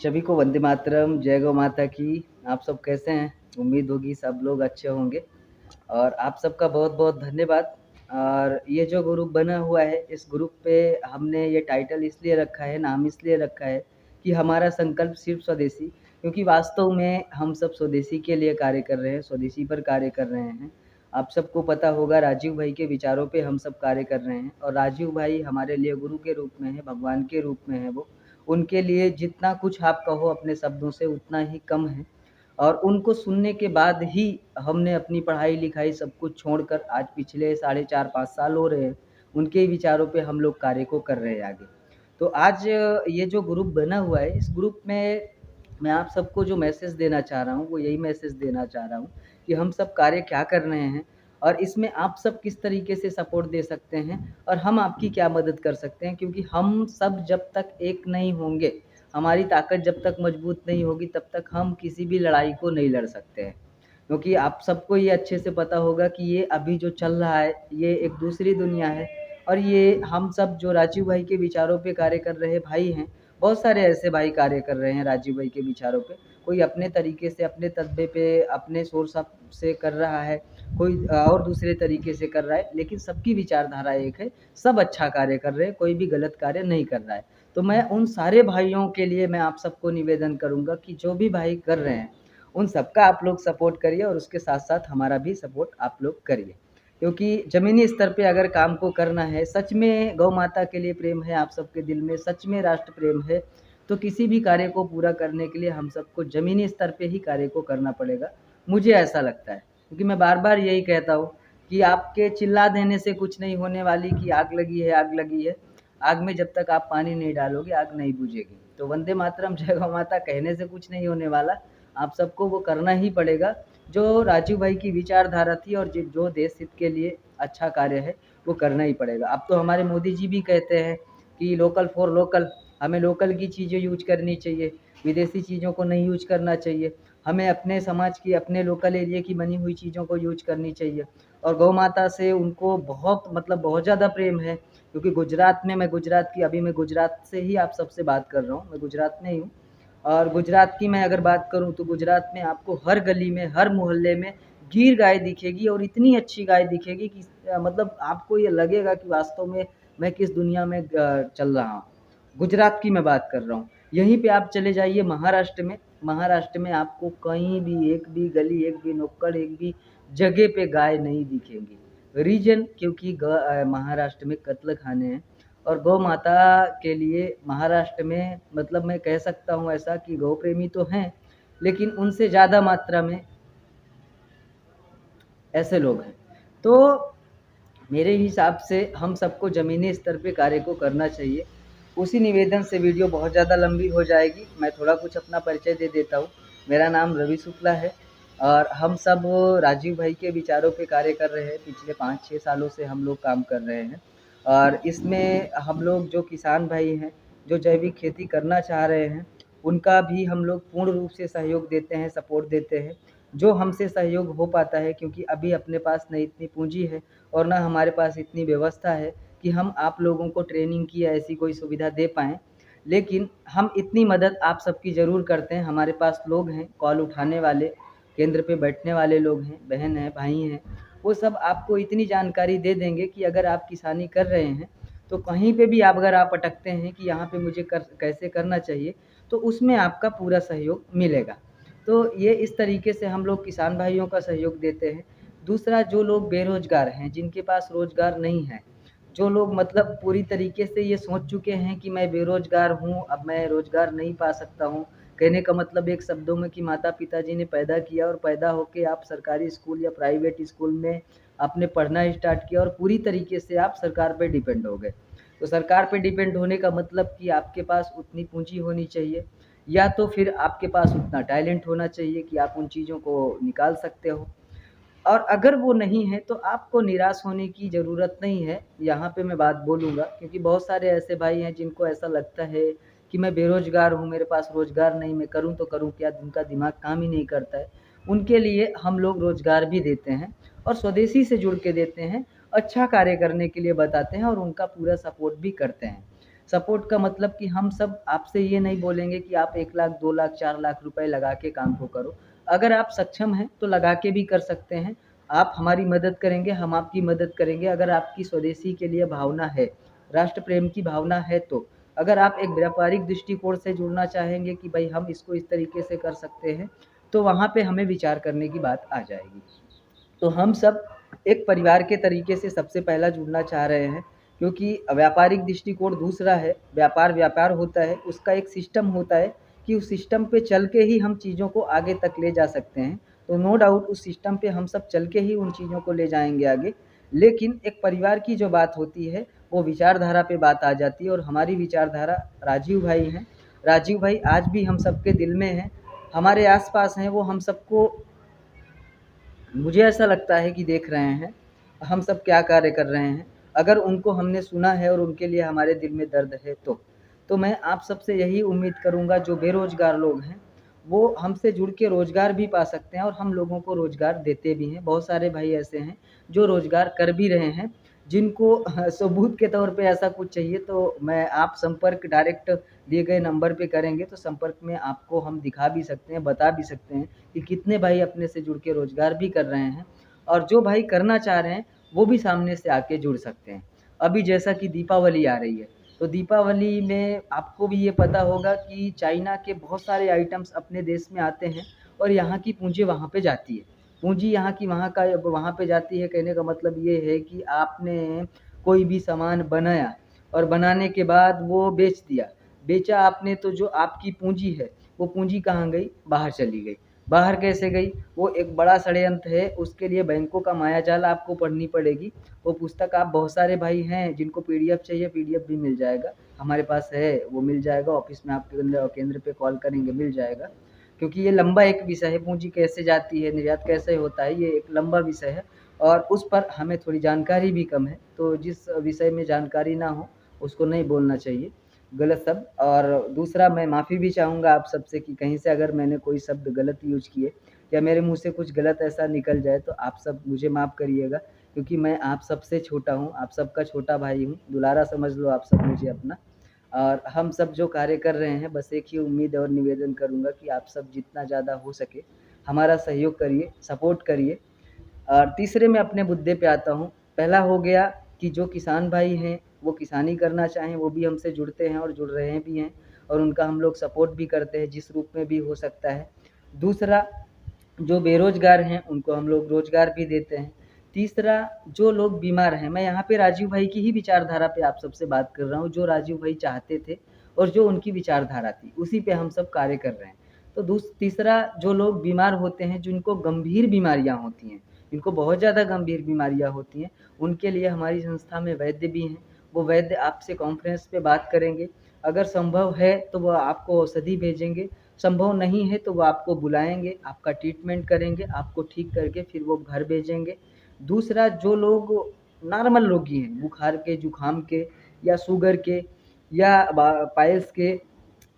सभी को वंदे मातरम, जय गौ माता की। आप सब कैसे हैं? उम्मीद होगी सब लोग अच्छे होंगे और आप सबका बहुत-बहुत धन्यवाद। और ये जो ग्रुप बना हुआ है, इस ग्रुप पे हमने ये टाइटल इसलिए रखा है, नाम इसलिए रखा है कि हमारा संकल्प सिर्फ़ स्वदेशी, क्योंकि वास्तव में हम सब स्वदेशी के लिए कार्य कर रहे हैं, स्वदेशी पर कार्य कर रहे हैं। आप सबको पता होगा राजीव भाई के विचारों पे हम सब कार्य कर रहे हैं और राजीव भाई हमारे लिए गुरु के रूप में हैं, भगवान के रूप में हैं वो। उनके लिए जितना कुछ आप कहो अपने शब्दों से उतना ही कम है और उनको सुनने के बाद ही हमने अपनी पढ़ाई-लिखाई सब कुछ छोड़कर आज पिछले साढ़े 4-5 साल हो रहे हैं, उनके ही विचारों पे हम लोग कार्य को कर रहे हैं आगे। तो आज ये जो ग्रुप बना हुआ है, इस ग्रुप में मैं आप सबको जो मैसेज देना चाह रहा हूँ, वो यही मैसेज देना चाह रहा हूँ कि हम सब कार्य क्या कर रहे हैं और इसमें आप सब किस तरीके से सपोर्ट दे सकते हैं और हम आपकी क्या मदद कर सकते हैं, क्योंकि हम सब जब तक एक नहीं होंगे, हमारी ताकत जब तक मजबूत नहीं होगी तब तक हम किसी भी लड़ाई को नहीं लड़ सकते हैं। क्योंकि आप सबको ये अच्छे से पता होगा कि ये अभी जो चल रहा है ये एक दूसरी दुनिया है और ये हम सब जो राजीव भाई के विचारों पे कार्य कर रहे भाई हैं, बहुत सारे ऐसे भाई कार्य कर रहे हैं राजीव भाई के विचारों पे। कोई अपने तरीके से, अपने तत्वे पे, अपने सोर्स ऑफ से कर रहा है, कोई और दूसरे तरीके से कर रहा है, लेकिन सबकी विचारधारा एक है, सब अच्छा कार्य कर रहे हैं, कोई भी गलत कार्य नहीं कर रहा है। तो मैं उन सारे भाइयों के लिए मैं आप सबको निवेदन करूँगा कि जो भी भाई कर रहे हैं, उन सबका आप लोग सपोर्ट करिए और उसके साथ-साथ हमारा भी सपोर्ट आप लोग करिए। क्योंकि ज़मीनी स्तर पे अगर काम को करना है, सच में गौ माता के लिए प्रेम है आप सबके दिल में, सच में राष्ट्र प्रेम है, तो किसी भी कार्य को पूरा करने के लिए हम सबको ज़मीनी स्तर पे ही कार्य को करना पड़ेगा। मुझे ऐसा लगता है, क्योंकि मैं बार-बार यही कहता हूँ कि आपके चिल्ला देने से कुछ नहीं होने वाली कि आग लगी है, आग लगी है। आग में जब तक आप पानी नहीं डालोगे, आग नहीं बुझेगी। तो वंदे मातरम, जय गौ माता कहने से कुछ नहीं होने वाला। आप सबको वो करना ही पड़ेगा जो राजीव भाई की विचारधारा थी और जो देश हित के लिए अच्छा कार्य है वो करना ही पड़ेगा। अब तो हमारे मोदी जी भी कहते हैं कि लोकल फॉर लोकल, हमें लोकल की चीज़ें यूज करनी चाहिए, विदेशी चीज़ों को नहीं यूज करना चाहिए। हमें अपने समाज की, अपने लोकल एरिया की बनी हुई चीज़ों को यूज करनी चाहिए और गौ माता से उनको बहुत मतलब बहुत ज़्यादा प्रेम है, क्योंकि गुजरात में मैं गुजरात की अभी मैं गुजरात से ही आप सबसे बात कर रहा हूँ, मैं गुजरात में ही हूँ। और गुजरात की मैं अगर बात करूँ तो गुजरात में आपको हर गली में, हर मोहल्ले में गीर गाय दिखेगी और इतनी अच्छी गाय दिखेगी कि मतलब आपको ये लगेगा कि वास्तव में मैं किस दुनिया में चल रहा हूँ। गुजरात की मैं बात कर रहा हूँ। यहीं पे आप चले जाइए महाराष्ट्र में आपको कहीं भी एक भी गली, एक भी नुक्कड़, एक भी जगह पे गाय नहीं दिखेंगी। रीज़न क्योंकि महाराष्ट्र में कत्लखाने हैं और गौ माता के लिए महाराष्ट्र में मतलब मैं कह सकता हूँ ऐसा कि गौ प्रेमी तो हैं, लेकिन उनसे ज़्यादा मात्रा में ऐसे लोग हैं। तो मेरे हिसाब से हम सबको ज़मीनी स्तर पे कार्य को करना चाहिए। उसी निवेदन से वीडियो बहुत ज़्यादा लंबी हो जाएगी, मैं थोड़ा कुछ अपना परिचय दे देता हूँ। मेरा नाम रवि शुक्ला है और हम सब राजीव भाई के विचारों पे कार्य कर रहे हैं। पिछले 5-6 सालों से हम लोग काम कर रहे हैं और इसमें हम लोग जो किसान भाई हैं, जो जैविक खेती करना चाह रहे हैं, उनका भी हम लोग पूर्ण रूप से सहयोग देते हैं, सपोर्ट देते हैं। जो हमसे सहयोग हो पाता है, क्योंकि अभी अपने पास न इतनी पूँजी है और ना हमारे पास इतनी व्यवस्था है कि हम आप लोगों को ट्रेनिंग की ऐसी कोई सुविधा दे पाएँ। लेकिन हम इतनी मदद आप सबकी ज़रूर करते हैं। हमारे पास लोग हैं, कॉल उठाने वाले, केंद्र पे बैठने वाले लोग हैं, बहन हैं, भाई हैं। वो सब आपको इतनी जानकारी दे देंगे कि अगर आप किसानी कर रहे हैं, तो कहीं पे भी अगर आप अटकते हैं कि यहाँ पे मुझे कैसे करना चाहिए, तो उसमें आपका पूरा सहयोग मिलेगा। तो ये इस तरीके से हम लोग किसान भाइयों का सहयोग देते हैं। दूसरा, जो लोग बेरोज़गार हैं, जिनके पास रोज़गार नहीं है, जो लोग मतलब पूरी तरीके से ये सोच चुके हैं कि मैं बेरोज़गार हूँ, अब मैं रोज़गार नहीं पा सकता हूँ। कहने का मतलब एक शब्दों में कि माता-पिता जी ने पैदा किया और पैदा होके आप सरकारी स्कूल या प्राइवेट स्कूल में आपने पढ़ना स्टार्ट किया और पूरी तरीके से आप सरकार पे डिपेंड हो गए। तो सरकार पे डिपेंड होने का मतलब कि आपके पास उतनी पूँजी होनी चाहिए या तो फिर आपके पास उतना टैलेंट होना चाहिए कि आप उन चीज़ों को निकाल सकते हो। और अगर वो नहीं है तो आपको निराश होने की ज़रूरत नहीं है। यहाँ पे मैं बात बोलूँगा, क्योंकि बहुत सारे ऐसे भाई हैं जिनको ऐसा लगता है कि मैं बेरोज़गार हूँ, मेरे पास रोज़गार नहीं, मैं करूँ तो करूँ क्या? उनका दिमाग काम ही नहीं करता है। उनके लिए हम लोग रोज़गार भी देते हैं और स्वदेशी से जुड़ के देते हैं, अच्छा कार्य करने के लिए बताते हैं और उनका पूरा सपोर्ट भी करते हैं। सपोर्ट का मतलब कि हम सब आपसे ये नहीं बोलेंगे कि आप 1 लाख, 2 लाख, 4 लाख रुपए लगा के काम को करो। अगर आप सक्षम हैं तो लगा के भी कर सकते हैं। आप हमारी मदद करेंगे, हम आपकी मदद करेंगे। अगर आपकी स्वदेशी के लिए भावना है, राष्ट्र प्रेम की भावना है तो। अगर आप एक व्यापारिक दृष्टिकोण से जुड़ना चाहेंगे कि भाई हम इसको इस तरीके से कर सकते हैं, तो वहाँ पे हमें विचार करने की बात आ जाएगी। तो हम सब एक परिवार के तरीके से सबसे पहला जुड़ना चाह रहे हैं, क्योंकि व्यापारिक दृष्टिकोण दूसरा है। व्यापार होता है, उसका एक सिस्टम होता है कि उस सिस्टम पे चल के ही हम चीज़ों को आगे तक ले जा सकते हैं। तो नो डाउट उस सिस्टम पे हम सब चल के ही उन चीज़ों को ले जाएंगे आगे। लेकिन एक परिवार की जो बात होती है वो विचारधारा पे बात आ जाती है, और हमारी विचारधारा राजीव भाई हैं। राजीव भाई आज भी हम सबके दिल में हैं, हमारे आसपास हैं। वो हम सबको, मुझे ऐसा लगता है कि देख रहे हैं हम सब क्या कार्य कर रहे हैं। अगर उनको हमने सुना है और उनके लिए हमारे दिल में दर्द है तो मैं आप सबसे यही उम्मीद करूंगा, जो बेरोजगार लोग हैं वो हमसे जुड़ के रोजगार भी पा सकते हैं, और हम लोगों को रोजगार देते भी हैं। बहुत सारे भाई ऐसे हैं जो रोजगार कर भी रहे हैं, जिनको सबूत के तौर पे ऐसा कुछ चाहिए तो मैं आप संपर्क डायरेक्ट दिए गए नंबर पे करेंगे तो संपर्क में आपको हम दिखा भी सकते हैं, बता भी सकते हैं कि कितने भाई अपने से जुड़ के रोजगार भी कर रहे हैं, और जो भाई करना चाह रहे हैं वो भी सामने से आके जुड़ सकते हैं। अभी जैसा कि दीपावली आ रही है, तो दीपावली में आपको भी ये पता होगा कि चाइना के बहुत सारे आइटम्स अपने देश में आते हैं, और यहाँ की पूंजी वहाँ पे जाती है। पूंजी यहाँ की वहाँ पे जाती है। कहने का मतलब ये है कि आपने कोई भी सामान बनाया और बनाने के बाद वो बेच दिया, बेचा आपने, तो जो आपकी पूंजी है वो पूंजी कहाँ गई? बाहर चली गई। बाहर कैसे गई? वो एक बड़ा षड्यंत्र है, उसके लिए बैंकों का मायाजाल आपको पढ़नी पड़ेगी। वो पुस्तक आप बहुत सारे भाई हैं जिनको पीडीएफ चाहिए, पीडीएफ भी मिल जाएगा, हमारे पास है, वो मिल जाएगा। ऑफिस में आपके केंद्र पे कॉल करेंगे, मिल जाएगा। क्योंकि ये लंबा एक विषय है, पूंजी कैसे जाती है, निर्यात कैसे होता है, ये एक लंबा विषय है और उस पर हमें थोड़ी जानकारी भी कम है। तो जिस विषय में जानकारी ना हो उसको नहीं बोलना चाहिए गलत शब्द। और दूसरा, मैं माफ़ी भी चाहूँगा आप सबसे कि कहीं से अगर मैंने कोई शब्द गलत यूज किए या मेरे मुंह से कुछ गलत ऐसा निकल जाए तो आप सब मुझे माफ़ करिएगा, क्योंकि मैं आप सबसे छोटा हूँ, आप सबका छोटा भाई हूँ। दुलारा समझ लो आप सब मुझे अपना। और हम सब जो कार्य कर रहे हैं, बस एक ही उम्मीद और निवेदन करूँगा कि आप सब जितना ज़्यादा हो सके हमारा सहयोग करिए, सपोर्ट करिए। और तीसरे मैं अपने मुद्दे पे आता हूँ। पहला हो गया कि जो किसान भाई हैं वो किसानी करना चाहें वो भी हमसे जुड़ते हैं और जुड़ रहे भी हैं, और उनका हम लोग सपोर्ट भी करते हैं जिस रूप में भी हो सकता है। दूसरा, जो बेरोजगार हैं उनको हम लोग रोजगार भी देते हैं। तीसरा, जो लोग बीमार हैं, मैं यहाँ पे राजीव भाई की ही विचारधारा पे आप सबसे बात कर रहा हूँ, जो राजीव भाई चाहते थे और जो उनकी विचारधारा थी उसी पे हम सब कार्य कर रहे हैं। तो तीसरा, जो लोग बीमार होते हैं, जिनको गंभीर बीमारियां होती हैं, जिनको बहुत ज़्यादा गंभीर बीमारियां होती हैं, उनके लिए हमारी संस्था में वैद्य भी हैं। वो वैद्य आपसे कॉन्फ्रेंस पे बात करेंगे, अगर संभव है तो वो आपको औषधि भेजेंगे, संभव नहीं है तो वो आपको बुलाएंगे, आपका ट्रीटमेंट करेंगे, आपको ठीक करके फिर वो घर भेजेंगे। दूसरा, जो लोग नॉर्मल रोगी हैं, बुखार के, जुखाम के या शुगर के या पाइल्स के,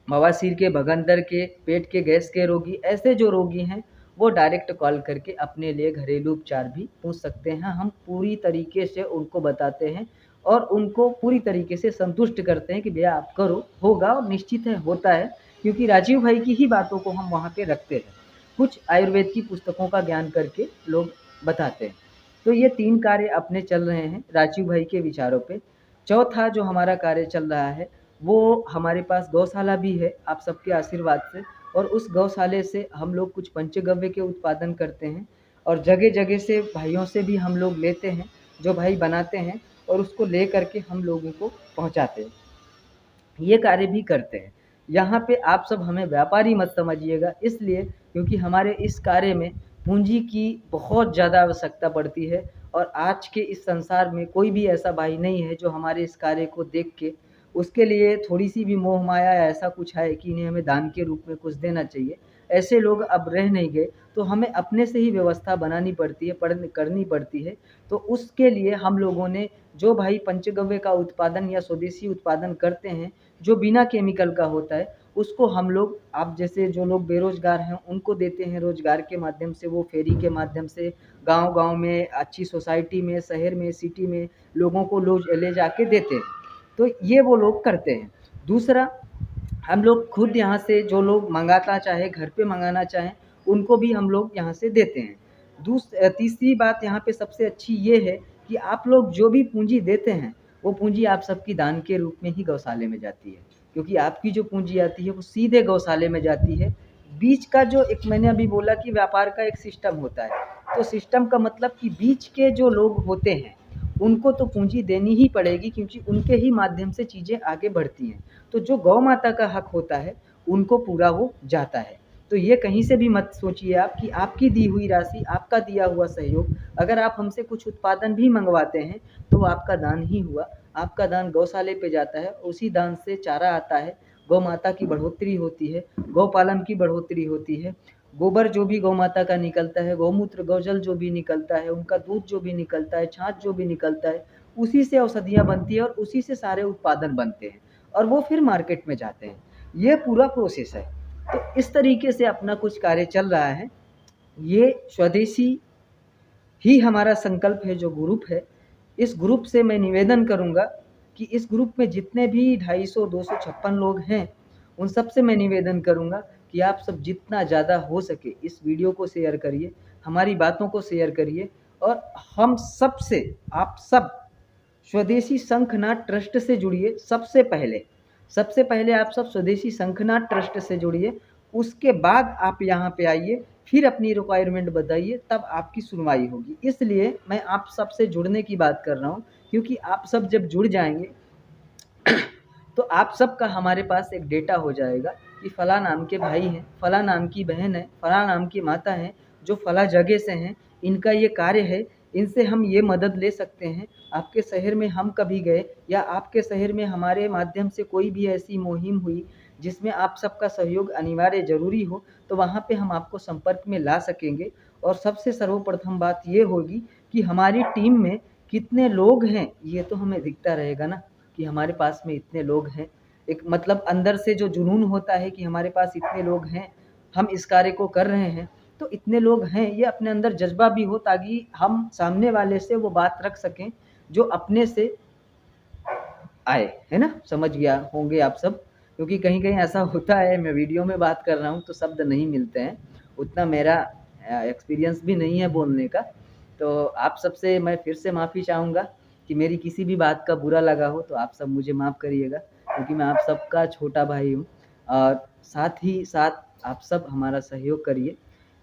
बवासीर के, भगंदर के, पेट के गैस के रोगी, ऐसे जो रोगी हैं वो डायरेक्ट कॉल करके अपने लिए घरेलू उपचार भी पूछ सकते हैं। हम पूरी तरीके से उनको बताते हैं और उनको पूरी तरीके से संतुष्ट करते हैं कि भैया आप करो, होगा, और निश्चित है होता है, क्योंकि राजीव भाई की ही बातों को हम वहाँ पे रखते हैं। कुछ आयुर्वेद की पुस्तकों का ज्ञान करके लोग बताते हैं। तो ये 3 कार्य अपने चल रहे हैं राजीव भाई के विचारों पे। चौथा जो हमारा कार्य चल रहा है वो हमारे पास गौशाला भी है आप सबके आशीर्वाद से, और उस गौशाले से हम लोग कुछ पंचगव्य के उत्पादन करते हैं, और जगह जगह से भाइयों से भी हम लोग लेते हैं, जो भाई बनाते हैं, और उसको ले करके हम लोगों को पहुंचाते हैं। ये कार्य भी करते हैं। यहाँ पे आप सब हमें व्यापारी मत समझिएगा, इसलिए क्योंकि हमारे इस कार्य में पूंजी की बहुत ज़्यादा आवश्यकता पड़ती है, और आज के इस संसार में कोई भी ऐसा भाई नहीं है जो हमारे इस कार्य को देख के उसके लिए थोड़ी सी भी मोह माया या ऐसा कुछ है कि इन्हें हमें दान के रूप में कुछ देना चाहिए, ऐसे लोग अब रह नहीं गए। तो हमें अपने से ही व्यवस्था बनानी पड़ती है, करनी पड़ती है। तो उसके लिए हम लोगों ने, जो भाई पंचगव्य का उत्पादन या स्वदेशी उत्पादन करते हैं जो बिना केमिकल का होता है, उसको हम लोग, आप जैसे जो लोग बेरोजगार हैं उनको देते हैं रोजगार के माध्यम से, वो फेरी के माध्यम से गांव-गांव में, अच्छी सोसाइटी में, शहर में, सिटी में लोगों को ले जाके देते हैं। तो ये वो लोग करते हैं। दूसरा, हम लोग खुद यहाँ से जो लोग मंगाता चाहे घर पे मंगाना चाहें उनको भी हम लोग यहाँ से देते हैं। तीसरी बात यहाँ पे सबसे अच्छी ये है कि आप लोग जो भी पूंजी देते हैं वो पूंजी आप सबकी दान के रूप में ही गौशाले में जाती है, क्योंकि आपकी जो पूंजी आती है वो सीधे गौशाले में जाती है। बीच का जो एक मैंने अभी बोला कि व्यापार का एक सिस्टम होता है, तो सिस्टम का मतलब कि बीच के जो लोग होते हैं उनको तो पूंजी देनी ही पड़ेगी, क्योंकि उनके ही माध्यम से चीज़ें आगे बढ़ती हैं। तो जो गौ माता का हक होता है उनको पूरा वो जाता है। तो ये कहीं से भी मत सोचिए आप कि आपकी दी हुई राशि, आपका दिया हुआ सहयोग, अगर आप हमसे कुछ उत्पादन भी मंगवाते हैं तो आपका दान ही हुआ। आपका दान गौशाले पे जाता है, उसी दान से चारा आता है, गौ माता की बढ़ोतरी होती है, गौपालन की बढ़ोतरी होती है। गोबर जो भी गौ माता का निकलता है, गौमूत्र गौजल जो भी निकलता है, उनका दूध जो भी निकलता है, छाछ जो भी निकलता है, उसी से औषधियाँ बनती है और उसी से सारे उत्पादन बनते हैं और वो फिर मार्केट में जाते हैं। ये पूरा प्रोसेस है। तो इस तरीके से अपना कुछ कार्य चल रहा है। ये स्वदेशी ही हमारा संकल्प है जो ग्रुप है। इस ग्रुप से मैं निवेदन करूंगा कि इस ग्रुप में जितने भी 256 लोग हैं उन सब से मैं निवेदन करूंगा कि आप सब जितना ज़्यादा हो सके इस वीडियो को शेयर करिए, हमारी बातों को शेयर करिए और हम सब से, आप सब स्वदेशी शंखनाद ट्रस्ट से जुड़िए। सबसे पहले आप सब स्वदेशी शंखनाद ट्रस्ट से जुड़िए, उसके बाद आप यहाँ पे आइए, फिर अपनी रिक्वायरमेंट बताइए, तब आपकी सुनवाई होगी। इसलिए मैं आप सब से जुड़ने की बात कर रहा हूँ, क्योंकि आप सब जब जुड़ जाएंगे तो आप सब का हमारे पास एक डेटा हो जाएगा कि फला नाम के भाई हैं, फला नाम की बहन है, फला नाम की माता हैं, जो फला जगह से हैं, इनका ये कार्य है, इनसे हम ये मदद ले सकते हैं। आपके शहर में हम कभी गए या आपके शहर में हमारे माध्यम से कोई भी ऐसी मुहिम हुई जिसमें आप सबका सहयोग अनिवार्य ज़रूरी हो, तो वहाँ पे हम आपको संपर्क में ला सकेंगे। और सबसे सर्वप्रथम बात ये होगी कि हमारी टीम में कितने लोग हैं ये तो हमें दिखता रहेगा ना, कि हमारे पास में इतने लोग हैं। एक मतलब अंदर से जो जुनून होता है कि हमारे पास इतने लोग हैं, हम इस कार्य को कर रहे हैं, तो इतने लोग हैं, ये अपने अंदर जज्बा भी हो, ताकि हम सामने वाले से वो बात रख सकें जो अपने से आए, है ना। समझ गया होंगे आप सब, क्योंकि कहीं कहीं ऐसा होता है मैं वीडियो में बात कर रहा हूँ तो शब्द नहीं मिलते हैं, उतना मेरा एक्सपीरियंस भी नहीं है बोलने का। तो आप सबसे मैं फिर से माफ़ी चाहूँगा कि मेरी किसी भी बात का बुरा लगा हो तो आप सब मुझे माफ़ करिएगा, क्योंकि मैं आप सबका छोटा भाई हूँ। और साथ ही साथ आप सब हमारा सहयोग करिए।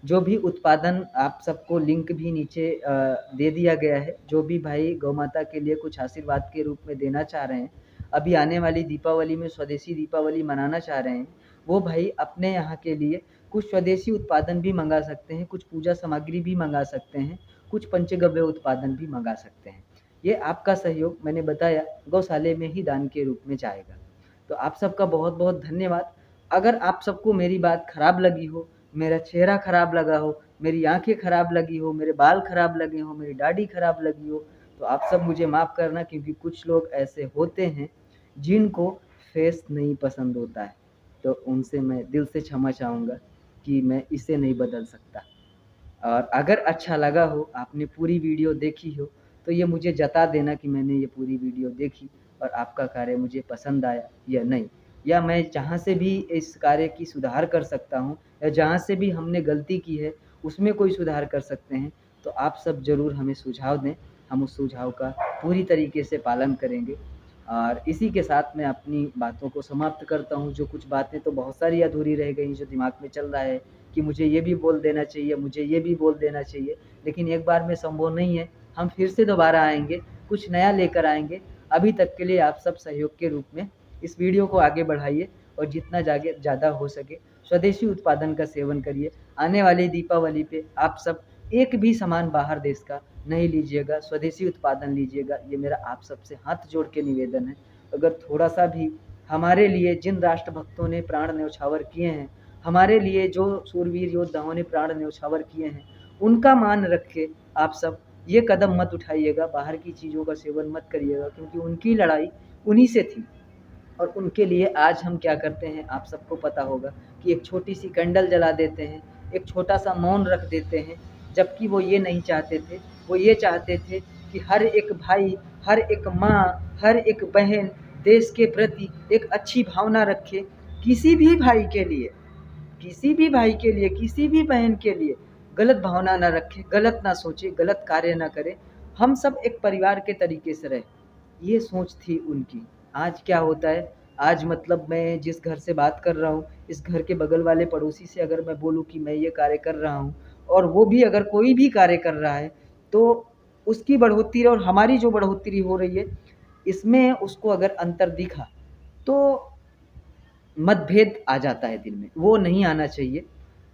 जो भी उत्पादन, आप सबको लिंक भी नीचे दे दिया गया है। जो भी भाई गौ माता के लिए कुछ आशीर्वाद के रूप में देना चाह रहे हैं, अभी आने वाली दीपावली में स्वदेशी दीपावली मनाना चाह रहे हैं, वो भाई अपने यहाँ के लिए कुछ स्वदेशी उत्पादन भी मंगा सकते हैं, कुछ पूजा सामग्री भी मंगा सकते हैं, कुछ पंचगव्य उत्पादन भी मंगा सकते हैं। ये आपका सहयोग मैंने बताया गौशाले में ही दान के रूप में जाएगा। तो आप सबका बहुत बहुत धन्यवाद। अगर आप सबको मेरी बात खराब लगी हो, मेरा चेहरा खराब लगा हो, मेरी आंखें खराब लगी हो, मेरे बाल खराब लगे हो, मेरी दाढ़ी खराब लगी हो, तो आप सब मुझे माफ़ करना, क्योंकि कुछ लोग ऐसे होते हैं जिनको फेस नहीं पसंद होता है। तो उनसे मैं दिल से क्षमा चाहूँगा कि मैं इसे नहीं बदल सकता। और अगर अच्छा लगा हो, आपने पूरी वीडियो देखी हो, तो ये मुझे जता देना कि मैंने ये पूरी वीडियो देखी और आपका कार्य मुझे पसंद आया या नहीं, या मैं जहाँ से भी इस कार्य की सुधार कर सकता हूँ या जहाँ से भी हमने गलती की है उसमें कोई सुधार कर सकते हैं, तो आप सब ज़रूर हमें सुझाव दें। हम उस सुझाव का पूरी तरीके से पालन करेंगे। और इसी के साथ मैं अपनी बातों को समाप्त करता हूँ। जो कुछ बातें तो बहुत सारी अधूरी रह गई जो दिमाग में चल रहा है कि मुझे ये भी बोल देना चाहिए, मुझे ये भी बोल देना चाहिए, लेकिन एक बार में संभव नहीं है। हम फिर से दोबारा आएंगे, कुछ नया लेकर आएंगे। अभी तक के लिए आप सब सहयोग के रूप में इस वीडियो को आगे बढ़ाइए और जितना ज़्यादा हो सके स्वदेशी उत्पादन का सेवन करिए। आने वाली दीपावली पे आप सब एक भी सामान बाहर देश का नहीं लीजिएगा, स्वदेशी उत्पादन लीजिएगा। ये मेरा आप सबसे हाथ जोड़ के निवेदन है। अगर थोड़ा सा भी हमारे लिए, जिन राष्ट्रभक्तों ने प्राण न्यौछावर किए हैं, हमारे लिए जो शूरवीर योद्धाओं ने प्राण न्यौछावर किए हैं, उनका मान रख के आप सब ये कदम मत उठाइएगा, बाहर की चीज़ों का सेवन मत करिएगा, क्योंकि उनकी लड़ाई उन्हीं से थी। और उनके लिए आज हम क्या करते हैं आप सबको पता होगा कि एक छोटी सी कैंडल जला देते हैं, एक छोटा सा मौन रख देते हैं, जबकि वो ये नहीं चाहते थे। वो ये चाहते थे कि हर एक भाई, हर एक माँ, हर एक बहन देश के प्रति एक अच्छी भावना रखे, किसी भी भाई के लिए, किसी भी भाई के लिए, किसी भी बहन के लिए गलत भावना ना रखे, गलत ना सोचे, गलत कार्य ना करे, हम सब एक परिवार के तरीके से रहे, ये सोच थी उनकी। आज क्या होता है, आज मतलब मैं जिस घर से बात कर रहा हूँ, इस घर के बगल वाले पड़ोसी से अगर मैं बोलूँ कि मैं ये कार्य कर रहा हूँ और वो भी अगर कोई भी कार्य कर रहा है, तो उसकी बढ़ोतरी और हमारी जो बढ़ोतरी हो रही है, इसमें उसको अगर अंतर दिखा तो मतभेद आ जाता है दिल में, वो नहीं आना चाहिए।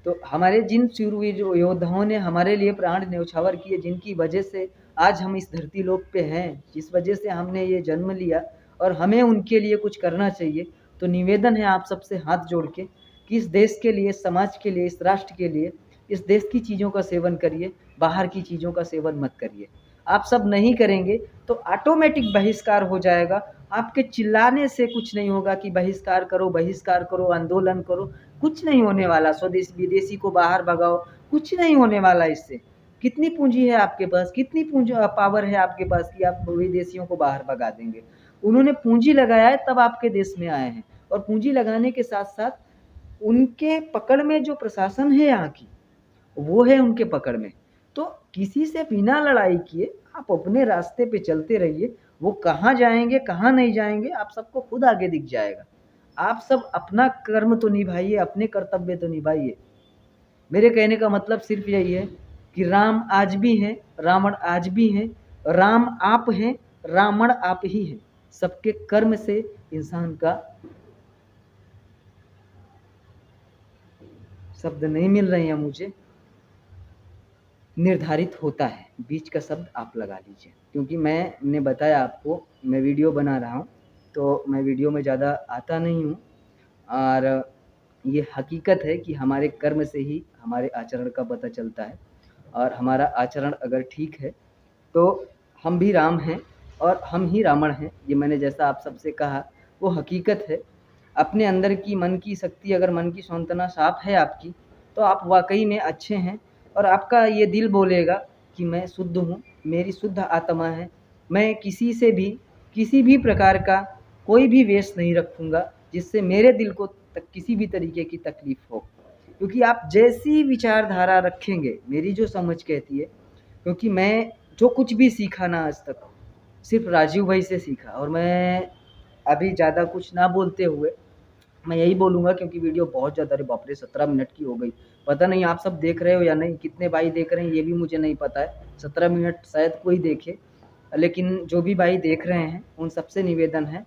तो हमारे जिन शूरवीर योद्धाओं ने हमारे लिए प्राण न्यौछावर किए, जिनकी वजह से आज हम इस धरती लोक पे हैं, जिस वजह से हमने ये जन्म लिया और हमें उनके लिए कुछ करना चाहिए, तो निवेदन है आप सबसे हाथ जोड़ के कि इस देश के लिए, समाज के लिए, इस राष्ट्र के लिए, इस देश की चीज़ों का सेवन करिए, बाहर की चीज़ों का सेवन मत करिए। आप सब नहीं करेंगे तो ऑटोमेटिक बहिष्कार हो जाएगा। आपके चिल्लाने से कुछ नहीं होगा कि बहिष्कार करो, आंदोलन करो, कुछ नहीं होने वाला। स्वदेश विदेशी को बाहर भगाओ, कुछ नहीं होने वाला इससे। कितनी पूंजी है आपके पास, कितनी पूंजी पावर है आपके पास कि आप विदेशियों को बाहर भगा देंगे। उन्होंने पूंजी लगाया है तब आपके देश में आए हैं, और पूंजी लगाने के साथ साथ उनके पकड़ में जो प्रशासन है यहाँ की, वो है उनके पकड़ में। तो किसी से बिना लड़ाई किए आप अपने रास्ते पे चलते रहिए, वो कहाँ जाएंगे कहाँ नहीं जाएंगे आप सबको खुद आगे दिख जाएगा। आप सब अपना कर्म तो निभाइए, अपने कर्तव्य तो निभाइए। मेरे कहने का मतलब सिर्फ यही है कि राम आज भी हैं, रावण आज भी हैं, राम आप हैं, रावण आप ही हैं। सबके कर्म से इंसान का शब्द नहीं मिल रहे हैं मुझे, निर्धारित होता है। बीच का शब्द आप लगा लीजिए, क्योंकि मैंने बताया आपको मैं वीडियो बना रहा हूँ, तो मैं वीडियो में ज़्यादा आता नहीं हूँ, और ये हकीकत है कि हमारे कर्म से ही हमारे आचरण का पता चलता है, और हमारा आचरण अगर ठीक है तो हम भी राम हैं और हम ही रावण हैं। ये मैंने जैसा आप सबसे कहा वो हकीकत है। अपने अंदर की मन की शक्ति, अगर मन की सौंतना साफ है आपकी, तो आप वाकई में अच्छे हैं, और आपका ये दिल बोलेगा कि मैं शुद्ध हूँ, मेरी शुद्ध आत्मा है, मैं किसी से भी किसी भी प्रकार का कोई भी वेश नहीं रखूँगा जिससे मेरे दिल को किसी भी तरीके की तकलीफ़ हो। क्योंकि आप जैसी विचारधारा रखेंगे, मेरी जो समझ कहती है, क्योंकि मैं जो कुछ भी सीखा ना आज तक सिर्फ राजीव भाई से सीखा, और मैं अभी ज़्यादा कुछ ना बोलते हुए मैं यही बोलूँगा, क्योंकि वीडियो बहुत ज़्यादा, अरे बाप रे 17 मिनट की हो गई। पता नहीं आप सब देख रहे हो या नहीं, कितने भाई देख रहे हैं ये भी मुझे नहीं पता है। 17 मिनट शायद कोई देखे, लेकिन जो भी भाई देख रहे हैं उन सबसे निवेदन है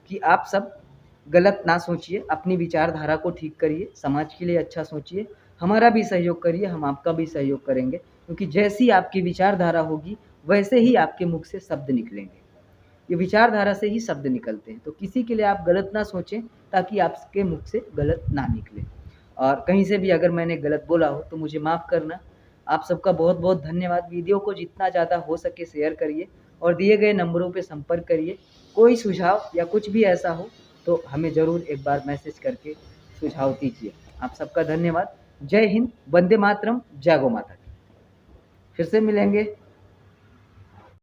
कि आप सब गलत ना सोचिए, अपनी विचारधारा को ठीक करिए, समाज के लिए अच्छा सोचिए, हमारा भी सहयोग करिए, हम आपका भी सहयोग करेंगे, क्योंकि जैसी आपकी विचारधारा होगी वैसे ही आपके मुख से शब्द निकलेंगे। ये विचारधारा से ही शब्द निकलते हैं, तो किसी के लिए आप गलत ना सोचें ताकि आपके मुख से गलत ना निकले। और कहीं से भी अगर मैंने गलत बोला हो तो मुझे माफ़ करना। आप सबका बहुत बहुत धन्यवाद। वीडियो को जितना ज़्यादा हो सके शेयर करिए और दिए गए नंबरों पे संपर्क करिए। कोई सुझाव या कुछ भी ऐसा हो तो हमें ज़रूर एक बार मैसेज करके सुझाव दीजिए। आप सबका धन्यवाद। जय हिंद, वंदे मातरम, जय गौ माता की। फिर से मिलेंगे